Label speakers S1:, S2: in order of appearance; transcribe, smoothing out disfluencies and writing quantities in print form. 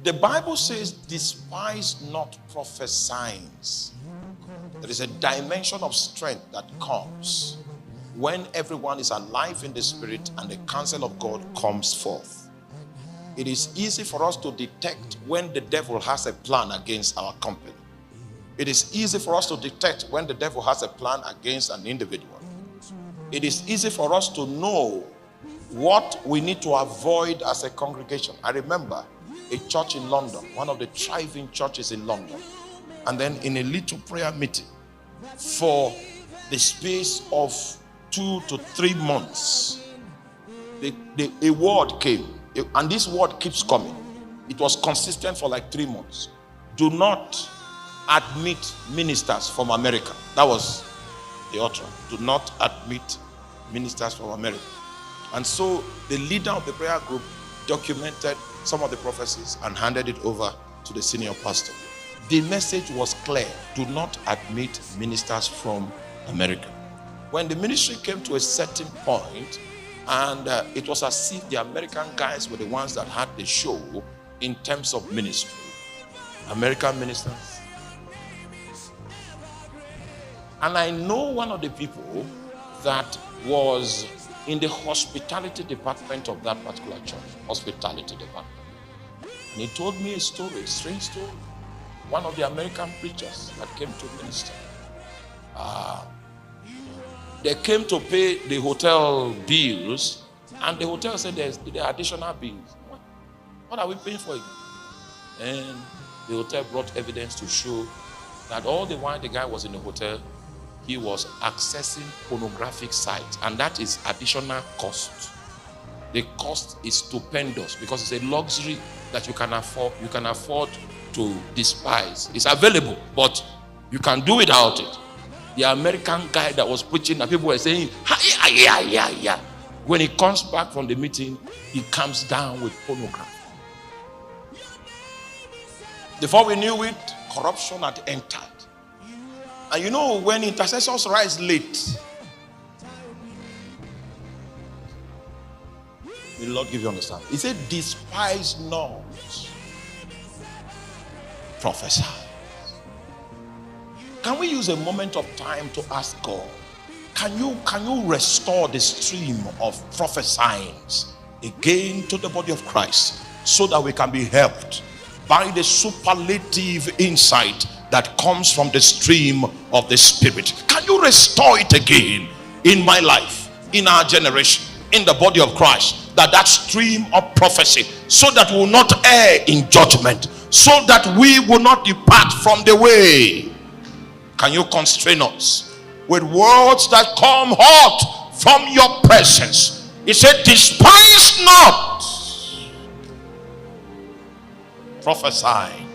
S1: The Bible says, despise not prophesying. There is a dimension of strength that comes when everyone is alive in the spirit and the counsel of God comes forth. It is easy for us to detect when the devil has a plan against our company. It is easy for us to detect when the devil has a plan against an individual. It is easy for us to know what we need to avoid as a congregation. I remember a church in London, one of the thriving churches in London, and then in a little prayer meeting for the space of 2 to 3 months, a word came, and this word keeps coming. It was consistent for like 3 months. Do not admit ministers from America. That was the utterance. Do not admit ministers from America. And so the leader of the prayer group documented some of the prophecies and handed it over to the senior pastor. The message was clear. Do not admit ministers from America. When the ministry came to a certain point, and it was as if the American guys were the ones that had the show in terms of ministry. American ministers. And I know one of the people that was in the hospitality department of that particular church. Hospitality department. And he told me a story, a strange story. One of the American preachers that came to minister. They came to pay the hotel bills, and the hotel said there are additional bills. What are we paying for? And the hotel brought evidence to show that all the while the guy was in the hotel, he was accessing pornographic sites, and that is additional cost. The cost is stupendous because it's a luxury that you can afford. You can afford to despise. It's available, but you can do without it. The American guy that was preaching, and people were saying, yeah. When he comes back from the meeting, he comes down with pornography. Before we knew it, corruption had entered. And you know, when intercessors rise late, the Lord give you understanding. He said, despise not prophesy. Can we use a moment of time to ask God, can you restore the stream of prophesying again to the body of Christ so that we can be helped by the superlative insight that comes from the stream of the Spirit? Can you restore it again in my life, in our generation, in the body of Christ, that stream of prophecy, so that we will not err in judgment, so that we will not depart from the way? Can you constrain us with words that come hot from your presence? He said, despise not prophesying.